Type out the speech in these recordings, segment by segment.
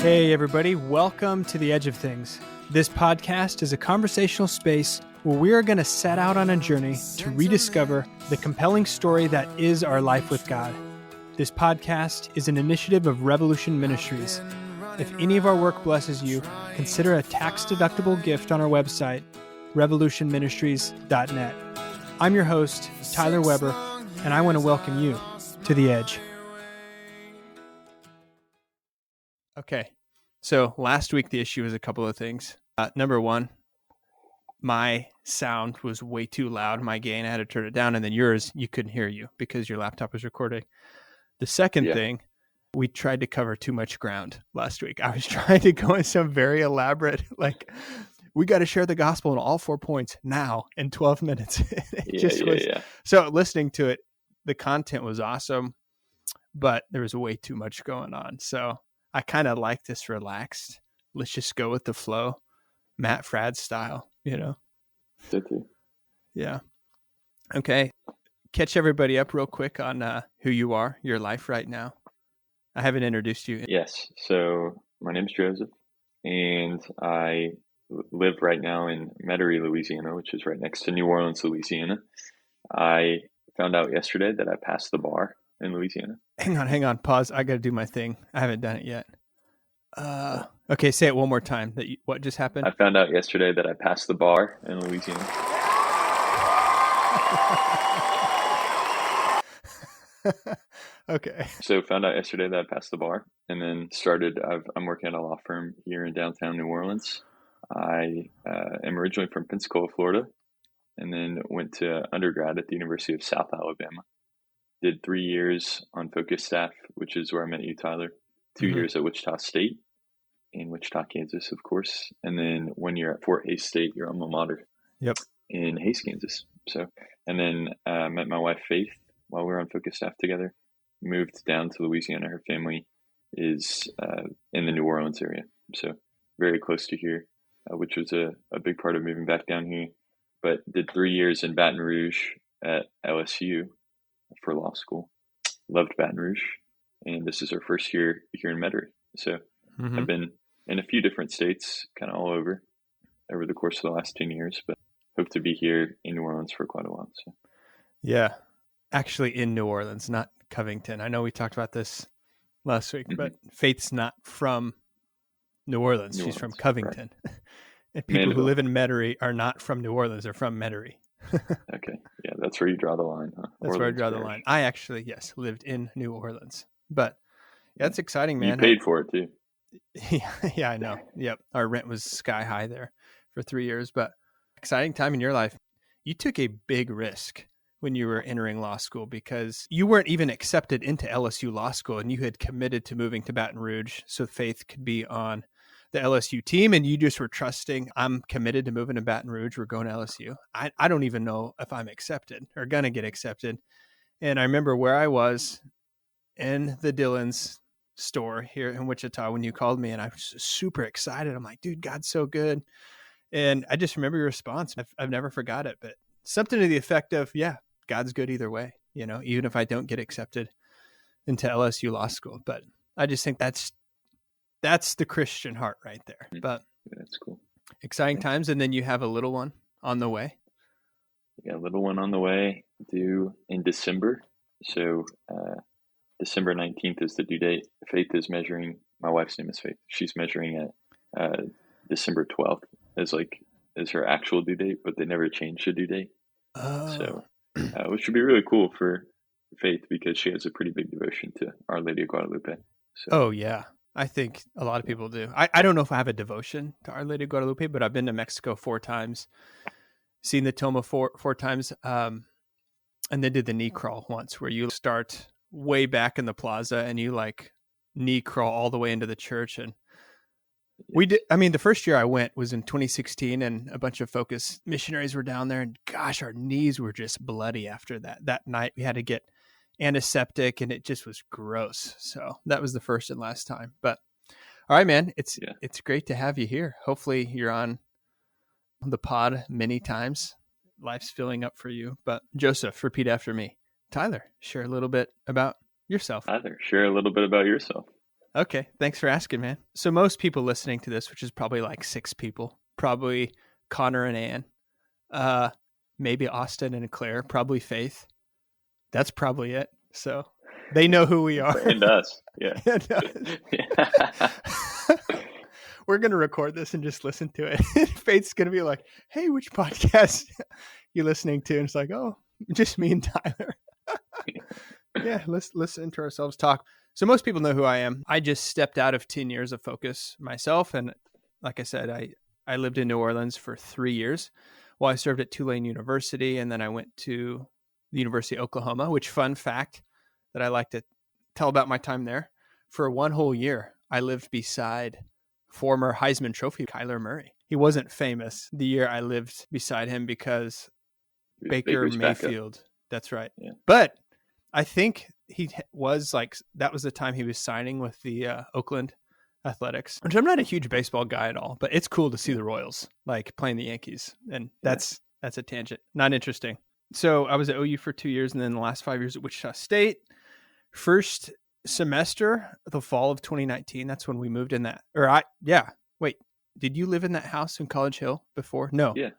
Hey everybody, welcome to The Edge of Things. This podcast is a conversational space where we are going to set out on a journey to rediscover the compelling story that is our life with God. This podcast is an initiative of Revolution Ministries. If any of our work blesses you, consider a tax-deductible gift on our website, revolutionministries.net. I'm your host, Tyler Weber, and I want to welcome you to The Edge. Okay, so last week the issue was a couple of things. Number one, my sound was way too loud. My gain, I had to turn it down, and then yours, you couldn't hear you because your laptop was recording. The second thing, we tried to cover too much ground last week. I was trying to go in some very elaborate, like, we got to share the gospel in all 4 points now in 12 minutes. So listening to it, the content was awesome, but there was way too much going on. So I kind of like this relaxed. Let's just go with the flow, Matt Fradd style, you know? Yeah. Okay. Catch everybody up real quick on who you are, your life right now. I haven't introduced you. Yes. So my name's Joseph, and I live right now in Metairie, Louisiana, which is right next to New Orleans, Louisiana. I found out yesterday that I passed the bar in Louisiana. Hang on, pause. I got to do my thing. I haven't done it yet. Okay, say it one more time. What just happened? I found out yesterday that I passed the bar in Louisiana. Okay. So found out yesterday that I passed the bar, and then I'm working at a law firm here in downtown New Orleans. I am originally from Pensacola, Florida, and then went to undergrad at the University of South Alabama. Did 3 years on focus staff, which is where I met you, Tyler. 2 years at Wichita State, in Wichita, Kansas, of course. And then 1 year at Fort Hays State, your alma mater. Yep. In Hays, Kansas. And then met my wife, Faith, while we were on focus staff together. Moved down to Louisiana. Her family is in the New Orleans area. So very close to here, which was a big part of moving back down here. But did 3 years in Baton Rouge at LSU for law school. Loved Baton Rouge. And this is our first year here in Metairie. So I've been in a few different states, kind of all over the course of the last 10 years, but hope to be here in New Orleans for quite a while. So. Yeah, actually in New Orleans, not Covington. I know we talked about this last week, but Faith's not from New Orleans. She's from Covington. Right. And people who live in Metairie are not from New Orleans. They're from Metairie. Okay. Yeah, that's where you draw the line, huh? That's where I draw the line. I actually, lived in New Orleans. But yeah, that's exciting, man. You paid for it too. Yeah, I know. Yep. Our rent was sky high there for 3 years, but exciting time in your life. You took a big risk when you were entering law school because you weren't even accepted into LSU Law School, and you had committed to moving to Baton Rouge so Faith could be on the LSU team, and you just were trusting, I'm committed to moving to Baton Rouge. We're going to LSU. I don't even know if I'm accepted or going to get accepted. And I remember where I was in the Dillon's store here in Wichita when you called me, and I was super excited. I'm like, dude, God's so good. And I just remember your response. I've never forgot it, but something to the effect of, yeah, God's good either way, you know, even if I don't get accepted into LSU Law School. But I just think that's the Christian heart right there. But yeah, that's cool. Exciting times. And then you have a little one on the way. Yeah, a little one on the way, due in December. So December 19th is the due date. Faith is measuring, my wife's name is Faith. She's measuring at December 12th as her actual due date, but they never changed the due date. So which should be really cool for Faith because she has a pretty big devotion to Our Lady of Guadalupe. So. Oh, yeah. I think a lot of people do. I don't know if I have a devotion to Our Lady of Guadalupe, but I've been to Mexico 4 times, seen the Toma four times, and then did the knee crawl once where you start way back in the plaza and you like knee crawl all the way into the church. And we did. I mean, the first year I went was in 2016 and a bunch of Focus missionaries were down there, and gosh, our knees were just bloody after that night. We had to get antiseptic and it just was gross. So that was the first and last time. But all right, man, it's great to have you here. Hopefully you're on the pod many times. Life's filling up for you. But Joseph, repeat after me. Tyler, share a little bit about yourself. Tyler, share a little bit about yourself. Okay. Thanks for asking, man. So most people listening to this, which is probably like 6 people, probably Connor and Ann, uh, maybe Austin and Claire, probably Faith. That's probably it. So they know who we are. And us. Yeah. And, we're going to record this and just listen to it. Faith's going to be like, hey, which podcast you listening to? And it's like, oh, just me and Tyler. Yeah, let's listen to ourselves talk. So most people know who I am. I just stepped out of 10 years of focus myself. And like I said, I lived in New Orleans for 3 years while I served at Tulane University. And then I went to the University of Oklahoma, which, fun fact that I like to tell about my time there. For 1 whole year, I lived beside former Heisman Trophy Kyler Murray. He wasn't famous the year I lived beside him because Baker Mayfield. That's right. Yeah. But I think he was like, that was the time he was signing with the Oakland Athletics, which I'm not a huge baseball guy at all, but it's cool to see the Royals like playing the Yankees. And that's a tangent. Not interesting. So I was at OU for 2 years, and then the last 5 years at Wichita State. First semester, the fall of 2019, that's when we moved in that. Wait, did you live in that house in College Hill before? No. Yeah.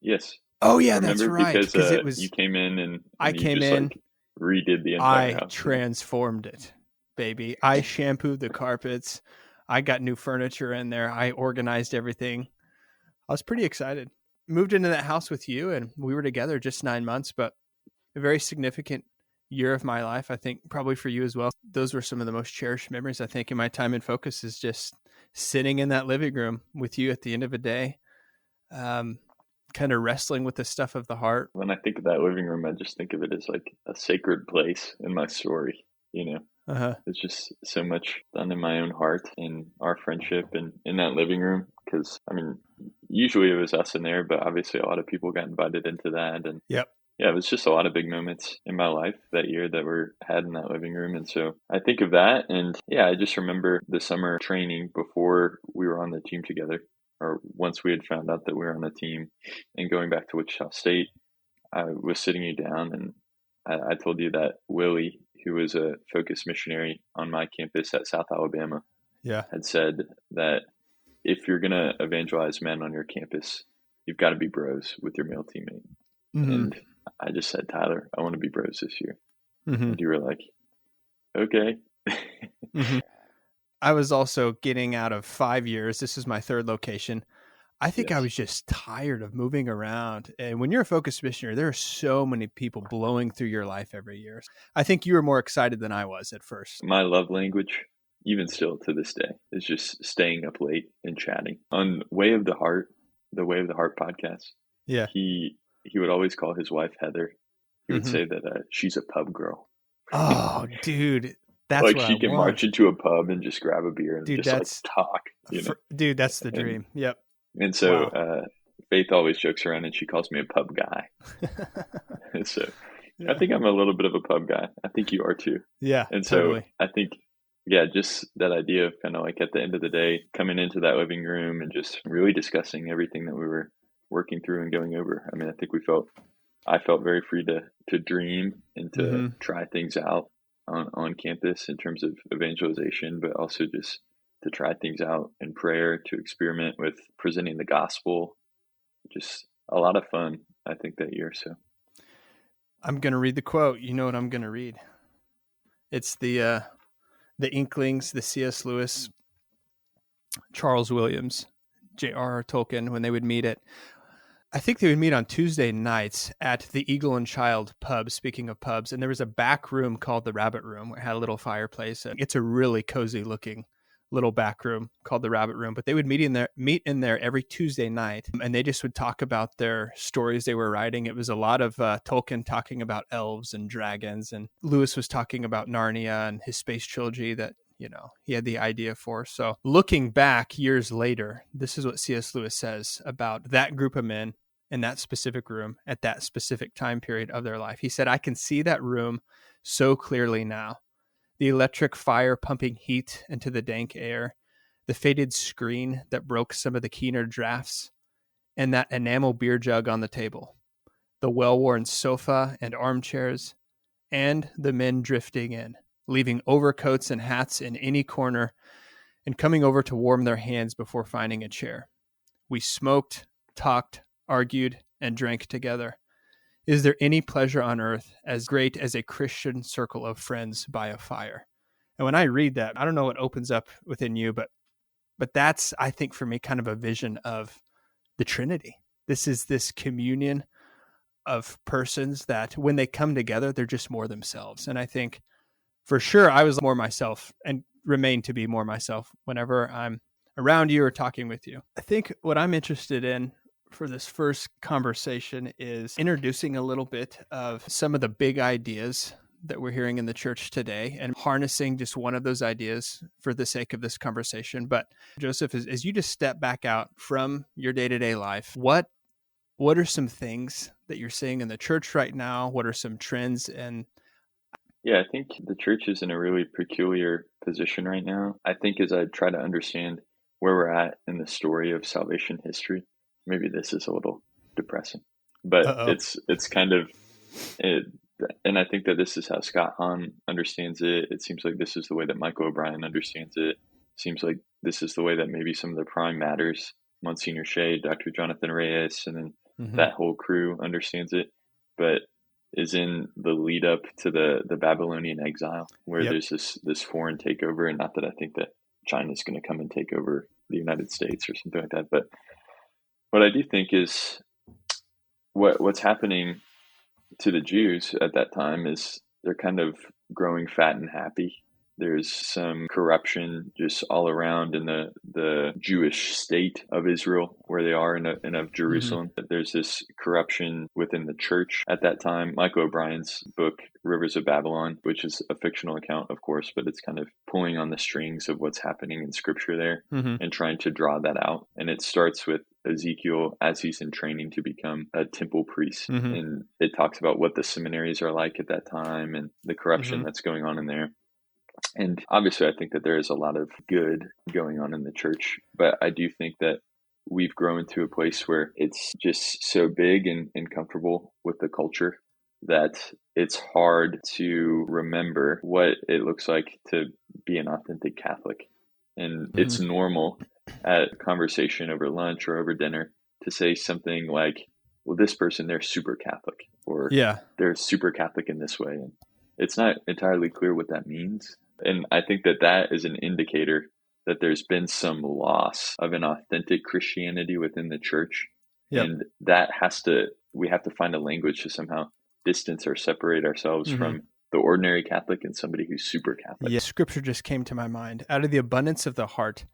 Yes. Oh yeah, that's right. Because it was, you came in and I came in, like redid the entire house. I transformed it, baby. I shampooed the carpets. I got new furniture in there. I organized everything. I was pretty excited. Moved into that house with you, and we were together just 9 months, but a very significant year of my life. I think probably for you as well. Those were some of the most cherished memories, I think, in my time in focus, is just sitting in that living room with you at the end of a day, kind of wrestling with the stuff of the heart. When I think of that living room, I just think of it as like a sacred place in my story, It's just so much done in my own heart in our friendship and in that living room. Because, I mean, usually it was us in there, but obviously a lot of people got invited into that. And yep. Yeah, it was just a lot of big moments in my life that year that were had in that living room. And so I think of that. And yeah, I just remember the summer training before we were on the team together, or once we had found out that we were on the team, and going back to Wichita State, I was sitting you down and I told you that Willie, who was a focus missionary on my campus at South Alabama, had said that if you're going to evangelize men on your campus, you've got to be bros with your male teammate. Mm-hmm. And I just said, Tyler, I want to be bros this year. Mm-hmm. And you were like, okay. Mm-hmm. I was also getting out of 5 years. This is my third location. I think I was just tired of moving around. And when you're a focused missionary, there are so many people blowing through your life every year. I think you were more excited than I was at first. My love language, even still to this day, is just staying up late and chatting. On the Way of the Heart podcast, he would always call his wife Heather. He would say that she's a pub girl. Oh, dude. That's like what she can march into a pub and just grab a beer and just like talk. Dude, that's the dream. Yep. And so Faith always jokes around and she calls me a pub guy. So I think I'm a little bit of a pub guy. I think you are too. Yeah. And so I think, just that idea of kind of like at the end of the day, coming into that living room and just really discussing everything that we were working through and going over. I mean, I think I felt very free to dream and to try things out on campus in terms of evangelization, but also just to try things out in prayer, to experiment with presenting the gospel. Just a lot of fun, I think, that year. So I'm going to read the quote. You know what I'm going to read? It's the Inklings, the C.S. Lewis, Charles Williams, J.R.R. Tolkien, when they would meet I think they would meet on Tuesday nights at the Eagle and Child pub, speaking of pubs. And there was a back room called the Rabbit Room where it had a little fireplace. It's a really cozy looking little back room called the Rabbit Room. But they would meet in there every Tuesday night. And they just would talk about their stories they were writing. It was a lot of Tolkien talking about elves and dragons. And Lewis was talking about Narnia and his space trilogy that, he had the idea for. So looking back years later, this is what C.S. Lewis says about that group of men in that specific room at that specific time period of their life. He said, I can see that room so clearly now. The electric fire pumping heat into the dank air, the faded screen that broke some of the keener drafts, and that enamel beer jug on the table, the well-worn sofa and armchairs, and the men drifting in. leaving overcoats and hats in any corner and coming over to warm their hands before finding a chair. We smoked, talked, argued, and drank together. Is there any pleasure on earth as great as a Christian circle of friends by a fire? And when I read that, I don't know what opens up within you, but that's, I think, for me, kind of a vision of the Trinity. This is this communion of persons that when they come together, they're just more themselves. And I think for sure I was more myself and remain to be more myself whenever I'm around you or talking with you. I think what I'm interested in for this first conversation is introducing a little bit of some of the big ideas that we're hearing in the church today and harnessing just one of those ideas for the sake of this conversation. But Joseph, as you just step back out from your day-to-day life, what are some things that you're seeing in the church right now? What are some trends? And Yeah, I think the church is in a really peculiar position right now. I think as I try to understand where we're at in the story of salvation history, maybe this is a little depressing, but it's kind of it, and I think that this is how Scott Hahn understands it. It seems like this is the way that Michael O'Brien understands it. Seems like this is the way that maybe some of the prime matters, Monsignor Shea, Dr. Jonathan Reyes, and then that whole crew understands it. But is in the lead up to the Babylonian exile, where there's this foreign takeover, and not that I think that China's going to come and take over the United States or something like that, but what I do think is what's happening to the Jews at that time is they're kind of growing fat and happy. There's some corruption just all around in the Jewish state of Israel, where they are, and of Jerusalem. There's this corruption within the church at that time. Michael O'Brien's book, Rivers of Babylon, which is a fictional account, of course, but it's kind of pulling on the strings of what's happening in scripture there and trying to draw that out. And it starts with Ezekiel as he's in training to become a temple priest. And it talks about what the seminaries are like at that time and the corruption that's going on in there. And obviously, I think that there is a lot of good going on in the church, but I do think that we've grown to a place where it's just so big and comfortable with the culture that it's hard to remember what it looks like to be an authentic Catholic. And it's normal at a conversation over lunch or over dinner to say something like, well, this person, they're super Catholic, or they're super Catholic in this way. And it's not entirely clear what that means. And I think that that is an indicator that there's been some loss of an authentic Christianity within the church. And that we have to find a language to somehow distance or separate ourselves from the ordinary Catholic and somebody who's super Catholic. Yeah, scripture just came to my mind. Out of the abundance of the heart,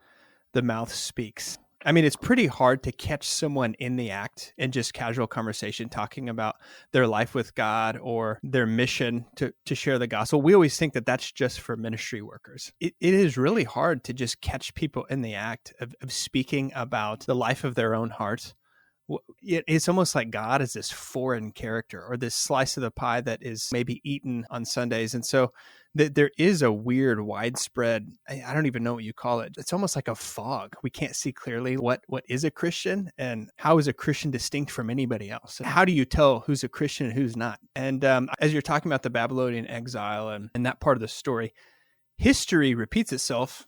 the mouth speaks. I mean, it's pretty hard to catch someone in the act in just casual conversation talking about their life with God or their mission to share the gospel. We always think that that's just for ministry workers. It is really hard to just catch people in the act of speaking about the life of their own heart. It's almost like God is this foreign character or this slice of the pie that is maybe eaten on Sundays. And so there is a weird widespread, I don't even know what you call it. It's almost like a fog. We can't see clearly what is a Christian and how is a Christian distinct from anybody else. How do you tell who's a Christian and who's not? And as you're talking about the Babylonian exile and that part of the story, history repeats itself.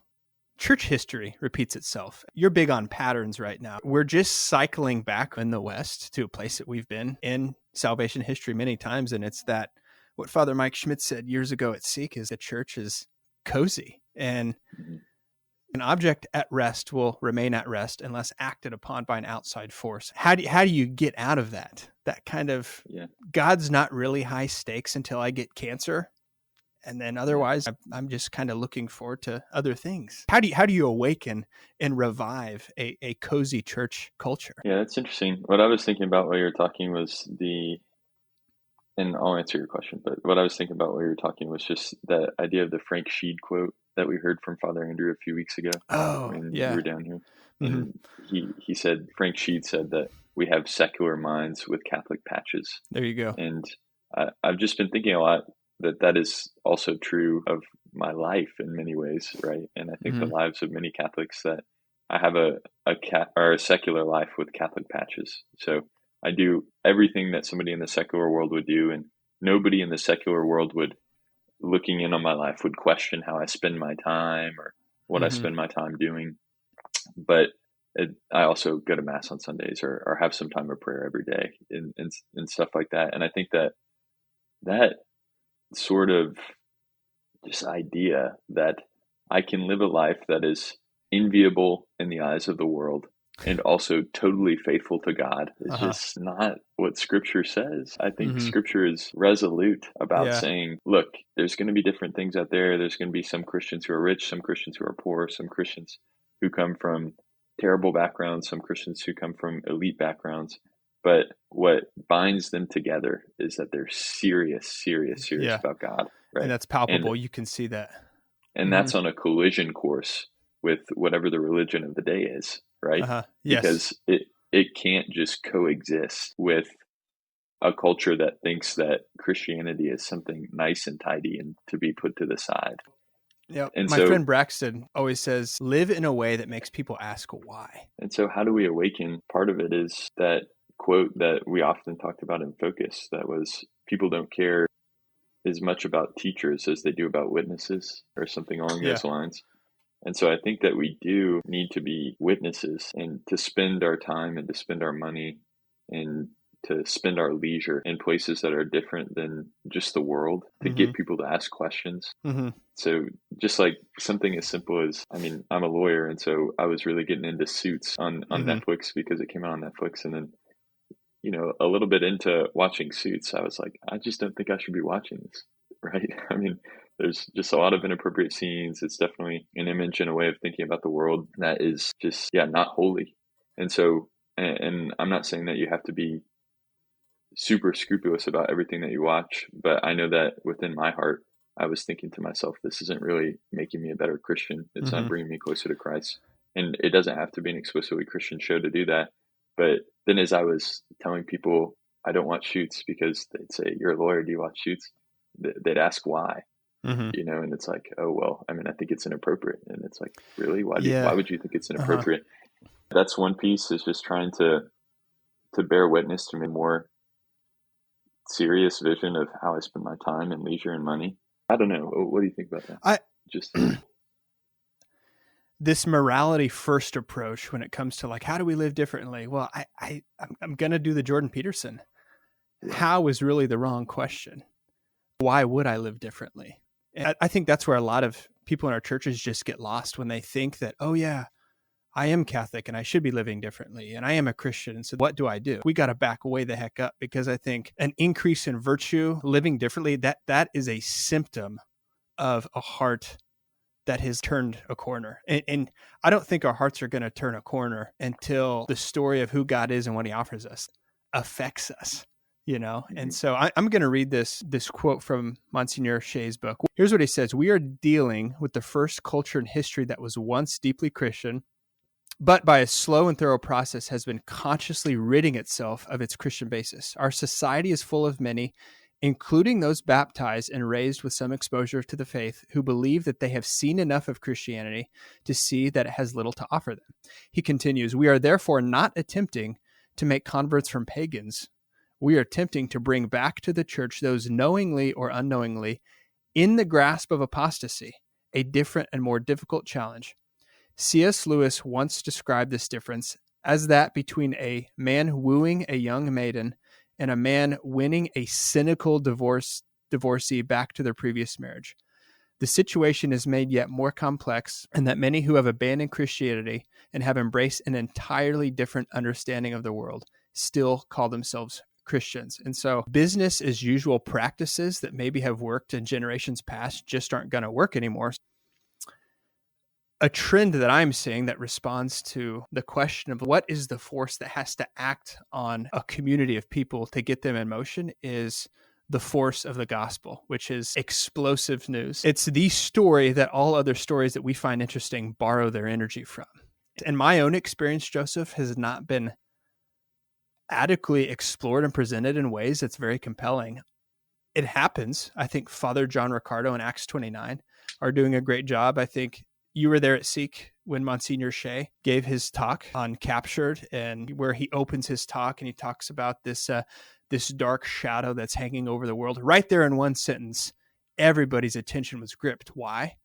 Church history repeats itself. You're big on patterns right now. We're just cycling back in the West to a place that we've been in salvation history many times. And it's that what Father Mike Schmidt said years ago at Seek is the church is cozy, and an object at rest will remain at rest unless acted upon by an outside force. How do you get out of that kind of God's not really high stakes until I get cancer? And then otherwise, I'm just kind of looking forward to other things. How do you awaken and revive a cozy church culture? Yeah, that's interesting. What I was thinking about while you were talking was and I'll answer your question, but what I was thinking about while you were talking was just that idea of the Frank Sheed quote that we heard from Father Andrew a few weeks ago when you were down here. And he said, Frank Sheed said that we have secular minds with Catholic patches. There you go. And I've just been thinking a lot that is also true of my life in many ways, right? And I think the lives of many Catholics, that I have a secular life with Catholic patches. So I do everything that somebody in the secular world would do, and nobody in the secular world would looking in on my life would question how I spend my time or what I Mm-hmm. spend my time doing. But I also go to mass on Sundays or have some time of prayer every day and stuff like that. And I think that sort of this idea that I can live a life that is enviable in the eyes of the world and also totally faithful to God is Uh-huh. just not what scripture says. I think Mm-hmm. scripture is resolute about Yeah. saying, look, there's going to be different things out there. There's going to be some Christians who are rich, some Christians who are poor, some Christians who come from terrible backgrounds, some Christians who come from elite backgrounds. But what binds them together is that they're serious Yeah. about God, And right? that's And palpable. You can see that. and Mm-hmm. that's on a collision course with whatever the religion of the day is, right? Uh-huh. Yes. Because it can't just coexist with a culture that thinks that Christianity is something nice and tidy and to be put to the side. Yep. And My so friend Braxton always says, live in a way that makes people ask why. and so how do we awaken? Part of it is that quote that we often talked about in Focus that was people don't care as much about teachers as they do about witnesses or something along Yeah. those lines. And so I think that we do need to be witnesses and to spend our time and to spend our money and to spend our leisure in places that are different than just the world to Mm-hmm. get people to ask questions. Mm-hmm. So just like something as simple as, I mean, I'm a lawyer, and so I was really getting into Suits on Mm-hmm. Netflix because it came out on Netflix. And then, a little bit into watching Suits, I was like, I just don't think I should be watching this, right? I mean, there's just a lot of inappropriate scenes. It's definitely an image and a way of thinking about the world that is just, yeah, not holy. And so, and I'm not saying that you have to be super scrupulous about everything that you watch, but I know that within my heart, I was thinking to myself, this isn't really making me a better Christian. It's Mm-hmm. not bringing me closer to Christ. And it doesn't have to be an explicitly Christian show to do that. But then as I was telling people I don't watch Shoots because they'd say, you're a lawyer, do you watch Shoots? They'd ask why, Mm-hmm. and it's like, oh, well, I mean, I think it's inappropriate. And it's like, really? Why Yeah. would you think it's Uh-huh. inappropriate? That's one piece is just trying to bear witness to a more serious vision of how I spend my time and leisure and money. I don't know. What do you think about that? I Just this morality first approach when it comes to like how do we live differently? Well, I'm gonna do the Jordan Peterson. yeah, How is really the wrong question. Why would I live differently? And I think that's where a lot of people in our churches just get lost when they think that, oh yeah, I am Catholic and I should be living differently and I am a Christian. So what do I do? We got to back way the heck up because I think an increase in virtue, living differently, that is a symptom of a heart that has turned a corner. And I don't think our hearts are going to turn a corner until the story of who God is and what he offers us affects us, And mm-hmm. so I'm going to read this quote from Monsignor Shea's book. Here's what he says. We are dealing with the first culture in history that was once deeply Christian, but by a slow and thorough process has been consciously ridding itself of its Christian basis. Our society is full of many, including those baptized and raised with some exposure to the faith, who believe that they have seen enough of Christianity to see that it has little to offer them. He continues, we are therefore not attempting to make converts from pagans. We are attempting to bring back to the church those knowingly or unknowingly in the grasp of apostasy, a different and more difficult challenge. C.S. Lewis once described this difference as that between a man wooing a young maiden and a man winning a cynical divorcee back to their previous marriage. The situation is made yet more complex, and that many who have abandoned Christianity and have embraced an entirely different understanding of the world still call themselves Christians. And so business as usual practices that maybe have worked in generations past just aren't going to work anymore. A trend that I'm seeing that responds to the question of what is the force that has to act on a community of people to get them in motion is the force of the gospel, which is explosive news. It's the story that all other stories that we find interesting borrow their energy from. And my own experience, Joseph, has not been adequately explored and presented in ways that's very compelling. It happens. I think Father John Riccardo in Acts 29 are doing a great job. I think you were there at Seek when Monsignor Shea gave his talk on Captured, and where he opens his talk and he talks about this dark shadow that's hanging over the world right there in one sentence. everybody's attention was gripped. Why?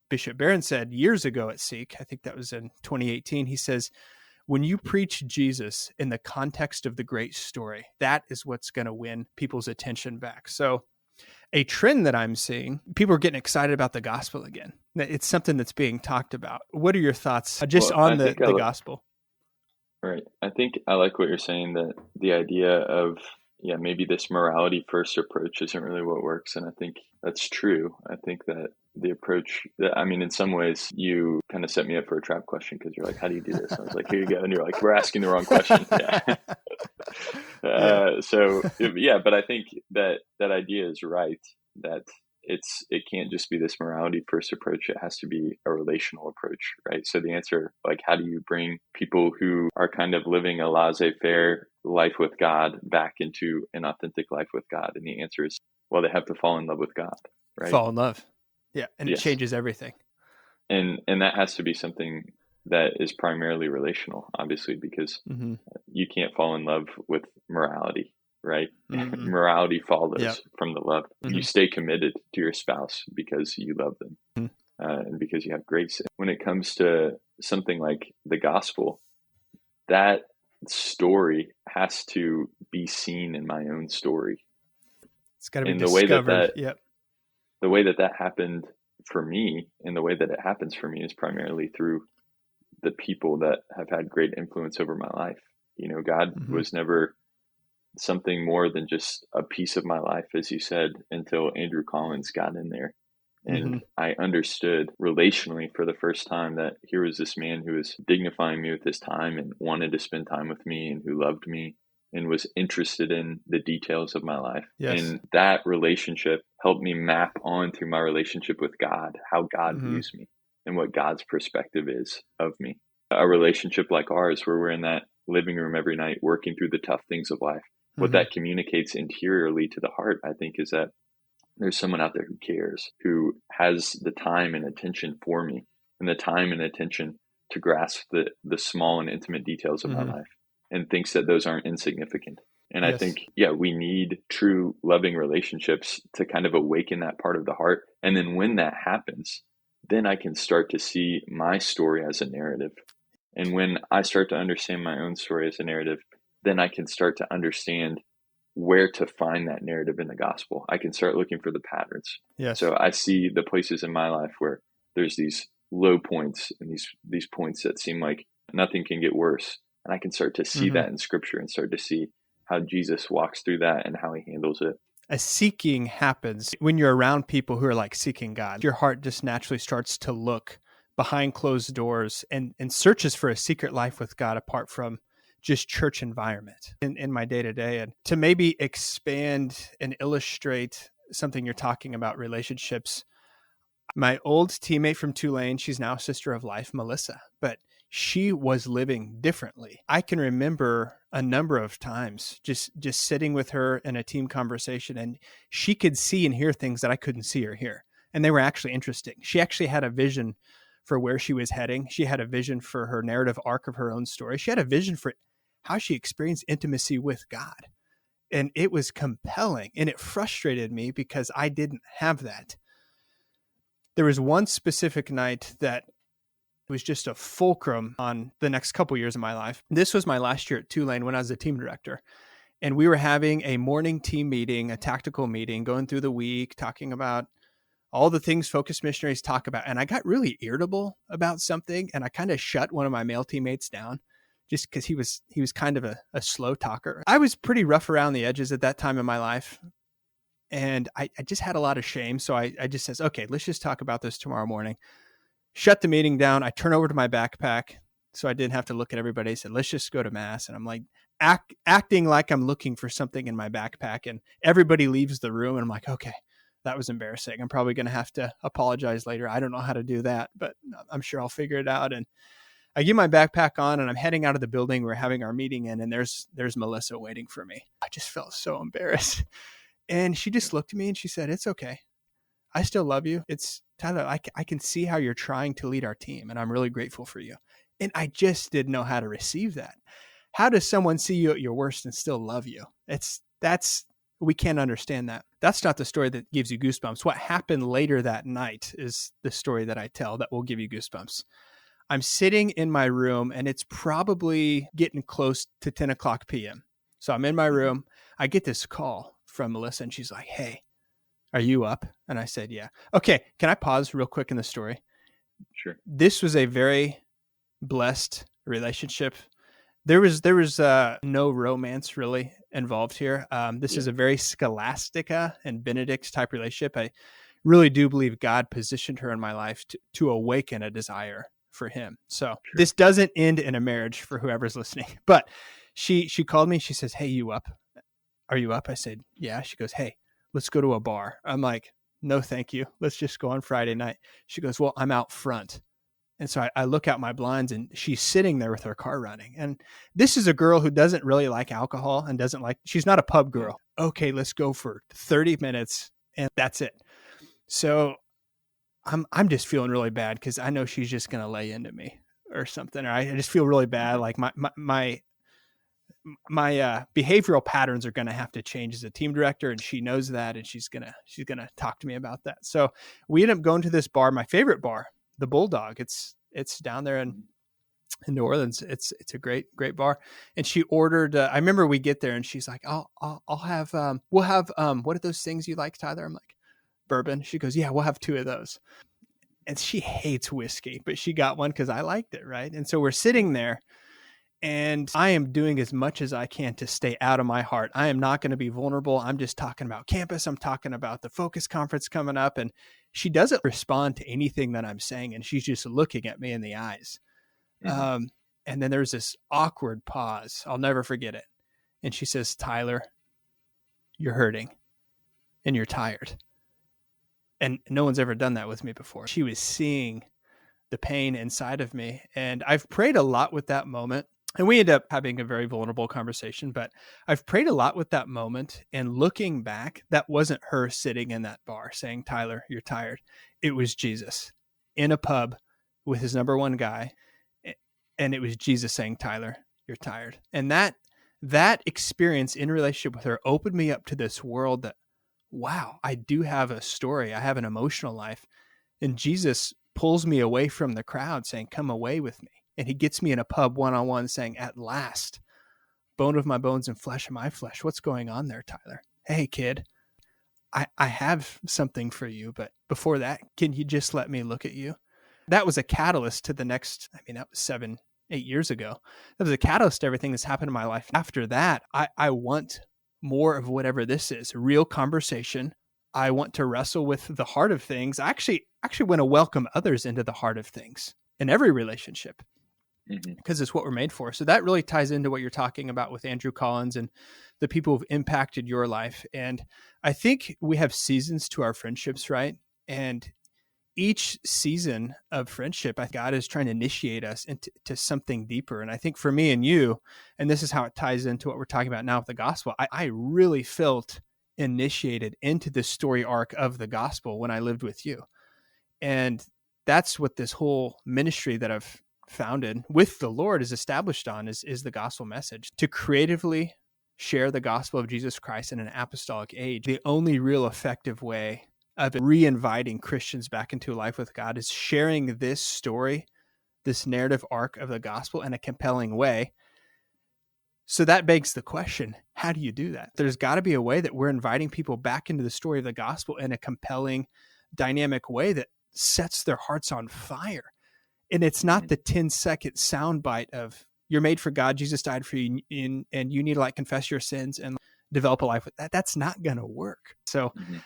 Bishop Barron said years ago at Seek, I think that was in 2018, he says, when you preach Jesus in the context of the great story, that is what's going to win people's attention back. So a trend that I'm seeing, people are getting excited about the gospel again. It's something that's being talked about. What are your thoughts just on the gospel? Right. I think I like what you're saying, that the idea of, maybe this morality first approach isn't really what works. And I think that's true. I think that the approach in some ways you kind of set me up for a trap question, because you're like, how do you do this? I was like, here you go. And you're like, we're asking the wrong question. Yeah. But I think that idea is right, that it can't just be this morality first approach. It has to be a relational approach, right? So the answer, like, how do you bring people who are kind of living a laissez-faire life with God back into an authentic life with God? And the answer is, well, they have to fall in love with God, right? Fall in love. Yeah. And it changes everything. And that has to be something that is primarily relational, obviously, because you can't fall in love with morality, right? Morality follows from the love. You stay committed to your spouse because you love them and because you have grace. When it comes to something like the gospel, that story has to be seen in my own story. It's got to be discovered. The way that happened for me, and the way that it happens for me, is primarily through the people that have had great influence over my life. God was never something more than just a piece of my life, as you said, until Andrew Collins got in there. And I understood relationally for the first time that here was this man who was dignifying me with his time and wanted to spend time with me, and who loved me and was interested in the details of my life. Yes. And that relationship helped me map on through my relationship with God, how God views me and what God's perspective is of me. A relationship like ours, where we're in that living room every night working through the tough things of life, what that communicates interiorly to the heart, I think, is that there's someone out there who cares, who has the time and attention for me, and the time and attention to grasp the small and intimate details of my life, and thinks that those aren't insignificant. And I think, we need true loving relationships to kind of awaken that part of the heart. And then when that happens, then I can start to see my story as a narrative. And when I start to understand my own story as a narrative, then I can start to understand where to find that narrative in the gospel. I can start looking for the patterns. Yes. So I see the places in my life where there's these low points and these points that seem like nothing can get worse. And I can start to see that in scripture, and start to see how Jesus walks through that and how he handles it. A seeking happens when you're around people who are like seeking God. Your heart just naturally starts to look behind closed doors and searches for a secret life with God apart from just church environment in my day-to-day. And to maybe expand and illustrate something you're talking about, relationships, my old teammate from Tulane, she's now a sister of life, Melissa, but she was living differently. I can remember a number of times just sitting with her in a team conversation, and she could see and hear things that I couldn't see or hear. And they were actually interesting. She actually had a vision for where she was heading. She had a vision for her narrative arc of her own story. She had a vision for how she experienced intimacy with God. And it was compelling, and it frustrated me because I didn't have that. There was one specific night that was just a fulcrum on the next couple years of my life. This was my last year at Tulane when I was a team director. And we were having a morning team meeting, a tactical meeting, going through the week, talking about all the things focused missionaries talk about. And I got really irritable about something, and I kind of shut one of my male teammates down just because he was kind of a slow talker. I was pretty rough around the edges at that time in my life. And I just had a lot of shame. So I just says, okay, let's just talk about this tomorrow morning. Shut the meeting down. I turn over to my backpack so I didn't have to look at everybody. I said, let's just go to mass. And I'm like acting like I'm looking for something in my backpack, and everybody leaves the room. And I'm like, okay, that was embarrassing. I'm probably going to have to apologize later. I don't know how to do that, but I'm sure I'll figure it out. And I get my backpack on, and I'm heading out of the building we're having our meeting in, and there's Melissa waiting for me. I just felt so embarrassed. And she just looked at me and she said, it's okay. I still love you. It's Tyler, I can see how you're trying to lead our team, and I'm really grateful for you. And I just didn't know how to receive that. How does someone see you at your worst and still love you? We can't understand that. That's not the story that gives you goosebumps. What happened later that night is the story that I tell that will give you goosebumps. I'm sitting in my room, and it's probably getting close to 10 o'clock p.m. So I'm in my Mm-hmm. room. I get this call from Melissa, and she's like, "Hey, are you up?" And I said, "Yeah." "Okay, can I pause real quick in the story?" Sure. This was a very blessed relationship. There was no romance really involved here. This Yeah. is a very Scholastica and Benedict type relationship. I really do believe God positioned her in my life to awaken a desire for him. So Sure. this doesn't end in a marriage for whoever's listening. But she called me. She says, "Hey, you up? Are you up?" I said, "Yeah." She goes, "Hey, let's go to a bar." I'm like, "No, thank you. Let's just go on Friday night." She goes, "Well, I'm out front." And so I look out my blinds, and she's sitting there with her car running. And this is a girl who doesn't really like alcohol and she's not a pub Yeah. girl. Okay, let's go for 30 minutes and that's it. So I'm just feeling really bad because I know she's just going to lay into me or something. Or I just feel really bad. Mm-hmm. Like my behavioral patterns are going to have to change as a team director, and she knows that, and she's gonna talk to me about that. So we end up going to this bar, my favorite bar, the Bulldog. It's down there in New Orleans. It's a great bar. And she ordered. I remember we get there, and she's like, I'll have we'll have what are those things you like, Tyler? I'm like, bourbon. She goes, yeah, we'll have 2 of those. And she hates whiskey, but she got one because I liked it, right? And so we're Yeah. sitting there, and I am doing as much as I can to stay out of my heart. I am not going to be vulnerable. I'm just talking about campus. I'm talking about the Focus Conference coming up. And she doesn't respond to anything that I'm saying. And she's just looking at me in the eyes. Mm-hmm. And then there's this awkward pause. I'll never forget it. And she says, "Tyler, you're hurting and you're tired." And no one's ever done that with me before. She was seeing the pain inside of me. And I've prayed a lot with that moment. And we end up having a very vulnerable conversation, but I've prayed a lot with that moment. And looking back, that wasn't her sitting in that bar saying, "Tyler, you're tired." It was Jesus in a pub with his number one guy. And it was Jesus saying, "Tyler, you're tired." And that experience in relationship with her opened me up to this world that, wow, I do have a story. I have an emotional life. And Jesus pulls me away from the crowd saying, "Come away with me." And he gets me in a pub one-on-one saying, "At last, bone of my bones and flesh of my flesh. What's going on there, Tyler? Hey, kid, I have something for you. But before that, can you just let me look at you?" That was a catalyst to the next, I mean, that was 7-8 years ago. That was a catalyst to everything that's happened in my life. After that, I want more of whatever this is, real conversation. I want to wrestle with the heart of things. I actually want to welcome others into the heart of things in every relationship Mm-hmm. because it's what we're made for. So that really ties into what you're talking about with Andrew Collins and the people who've impacted your life. And I think we have seasons to our friendships, right? And each season of friendship, I think God is trying to initiate us into something deeper. And I think for me and you, and this is how it ties into what we're talking about now with the gospel, I really felt initiated into the story arc of the gospel when I lived with you. And that's what this whole ministry that I've founded with the Lord is established on is the gospel message, to creatively share the gospel of Jesus Christ in an apostolic age. The only real effective way of re-inviting Christians back into life with God is sharing this story, this narrative arc of the gospel in a compelling way. So that begs the question, how do you do that? There's got to be a way that we're inviting people back into the story of the gospel in a compelling, dynamic way that sets their hearts on fire. And it's Mm-hmm. not the 10-second soundbite of, "You're made for God, Jesus died for you, and you need to confess your sins and develop a life with that." That's not going to work. So Mm-hmm.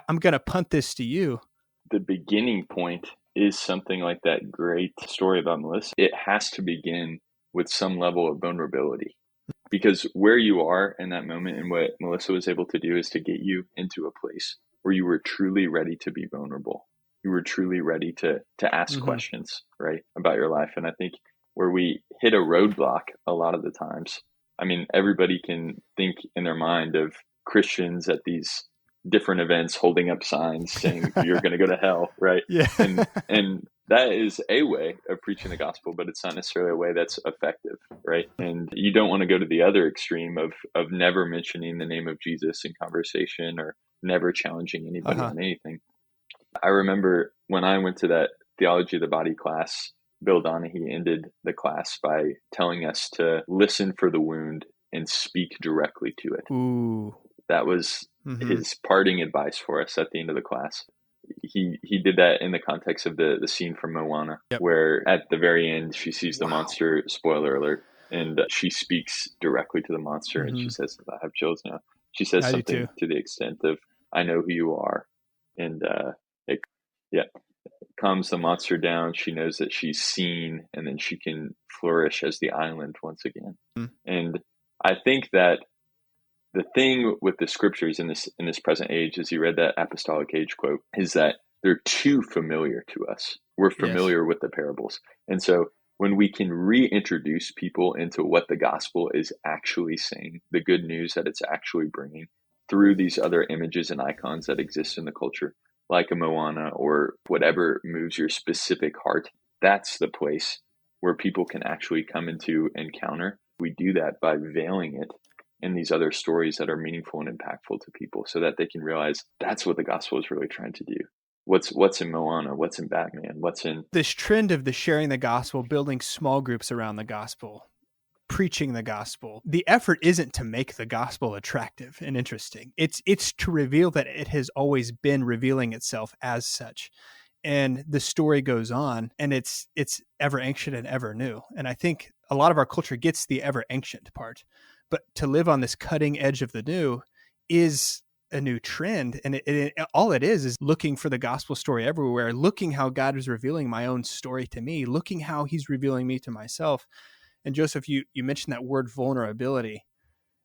I'm going to punt this to you. The beginning point is something like that great story about Melissa. It has to begin with some level of vulnerability, because where you are in that moment and what Melissa was able to do is to get you into a place where you were truly ready to be vulnerable. You were truly ready to ask Mm-hmm. questions, right, about your life. And I think where we hit a roadblock a lot of the times, I mean, everybody can think in their mind of Christians at these different events holding up signs saying you're going to go to hell, right? Yeah. And that is a way of preaching the gospel, but it's not necessarily a way that's effective, right? And you don't want to go to the other extreme of never mentioning the name of Jesus in conversation, or never challenging anybody Uh-huh. on anything. I remember when I went to that theology of the body class, Bill Donahue ended the class by telling us to listen for the wound and speak directly to it. Ooh. That was Mm-hmm. his parting advice for us at the end of the class. He did that in the context of the scene from Moana, Yep. where at the very end she sees the Wow. monster, spoiler alert, and she speaks directly to the monster, and Mm-hmm. she says, I have chills now. She says I do too. something to the extent of, I know who you are. And it, yeah, calms the monster down. She knows that she's seen, and then she can flourish as the island once again. Mm. And I think that the thing with the scriptures in this present age, as you read that apostolic age quote, is that they're too familiar to us. We're Yes. familiar with the parables. And so when we can reintroduce people into what the gospel is actually saying, the good news that it's actually bringing through these other images and icons that exist in the culture, like a Moana or whatever moves your specific heart, that's the place where people can actually come into encounter. We do that by veiling it in these other stories that are meaningful and impactful to people, so that they can realize that's what the gospel is really trying to do. What's in Moana, what's in Batman, what's in This trend of the sharing the gospel, building small groups around the gospel, preaching the gospel. The effort isn't to make the gospel attractive and interesting. It's to reveal that it has always been revealing itself as such. And the story goes on, and it's ever ancient and ever new. And I think a lot of our culture gets the ever ancient part, but to live on this cutting edge of the new is a new trend. And all it is looking for the gospel story everywhere, looking how God is revealing my own story to me, looking how he's revealing me to myself. And Joseph, you mentioned that word vulnerability.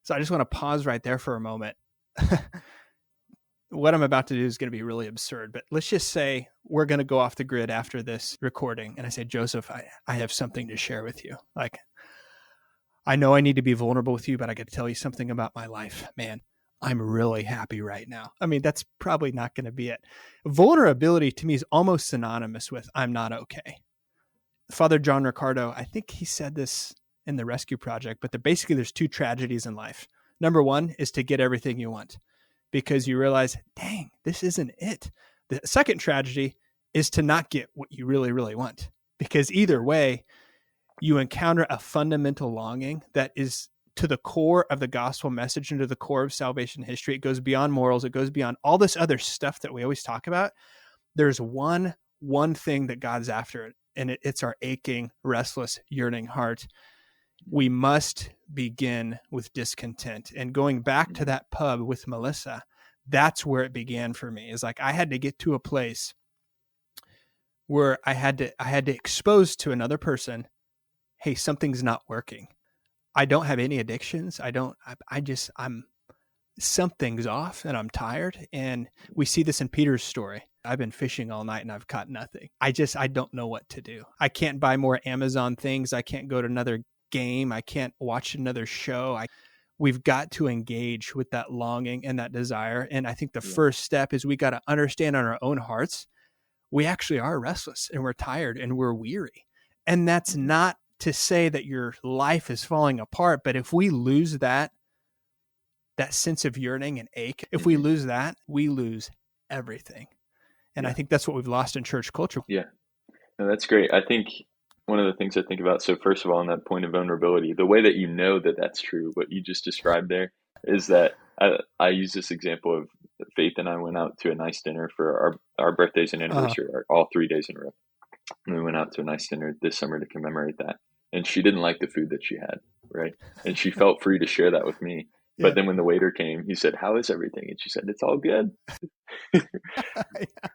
So I just want to pause right there for a moment. What I'm about to do is going to be really absurd, but let's just say we're going to go off the grid after this recording. And I say, Joseph, I have something to share with you. Like, I know I need to be vulnerable with you, but I got to tell you something about my life, man. I'm really happy right now. I mean, that's probably not going to be it. Vulnerability to me is almost synonymous with I'm not okay. Father John Ricardo, I think he said this in the Rescue Project, but basically there's two tragedies in life. Number one is to get everything you want because you realize, dang, this isn't it. The second tragedy is to not get what you really, really want, because either way, you encounter a fundamental longing that is to the core of the gospel message and to the core of salvation history. It goes beyond morals. It goes beyond all this other stuff that we always talk about. There's one thing that God's after, and it's our aching, restless, yearning heart. We must begin with discontent. And going back to that pub with Melissa, that's where it began for me. Is like I had to get to a place where I had to expose to another person, hey, something's not working. I don't have any addictions. I'm something's off and I'm tired. And we see this in Peter's story. I've been fishing all night and I've caught nothing. I don't know what to do. I can't buy more Amazon things. I can't go to another game. I can't watch another show. We've got to engage with that longing and that desire. And I think the first step is we got to understand on our own hearts, we actually are restless and we're tired and we're weary. And that's not to say that your life is falling apart, but if we lose that sense of yearning and ache, if we lose that, we lose everything. And I think that's what we've lost in church culture. Yeah, no, that's great. I think one of the things I think about, so first of all, on that point of vulnerability, the way that you know that that's true, what you just described there, is that I use this example of Faith and I went out to a nice dinner for our birthdays and anniversary, all 3 days in a row. And we went out to a nice dinner this summer to commemorate that. And she didn't like the food that she had, right? And she felt free to share that with me. Yeah. But then when the waiter came, he said, "How is everything?" And she said, "It's all good."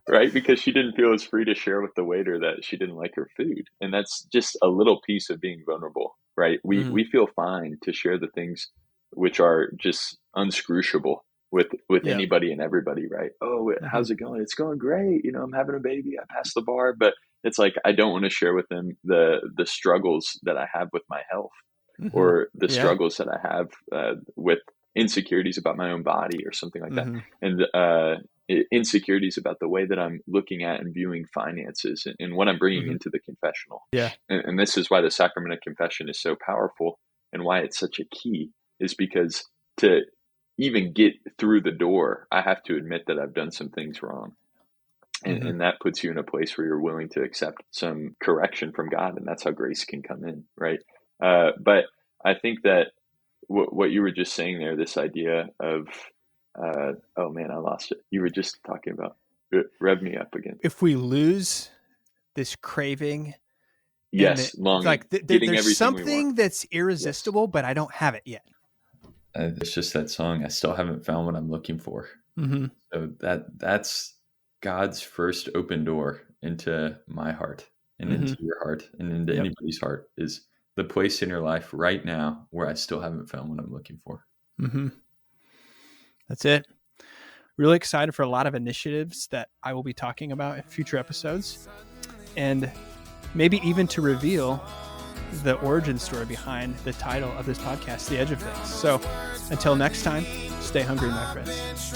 Right? Because she didn't feel as free to share with the waiter that she didn't like her food. And that's just a little piece of being vulnerable, right? We feel fine to share the things which are just unscrutiable with anybody and everybody, right? Oh, how's it going? It's going great. I'm having a baby. I passed the bar. But it's like, I don't want to share with them the struggles that I have with my health or the struggles that I have with insecurities about my own body or something like that. And insecurities about the way that I'm looking at and viewing finances and what I'm bringing into the confessional. Yeah. And this is why the sacrament of confession is so powerful and why it's such a key, is because even get through the door, I have to admit that I've done some things wrong. And that puts you in a place where you're willing to accept some correction from God, and that's how grace can come in, right? But I think that what you were just saying there, this idea of, oh man, I lost it. You were just talking about, rev me up again. If we lose this craving, yes, longing, getting there's everything we something want. that's irresistible, but I don't have it yet. It's just that song. I still haven't found what I'm looking for. So that's God's first open door into my heart and into your heart and into anybody's heart, is the place in your life right now where I still haven't found what I'm looking for. That's it. Really excited for a lot of initiatives that I will be talking about in future episodes, and maybe even to reveal the origin story behind the title of this podcast, The Edge of Things. So until next time, stay hungry, my friends.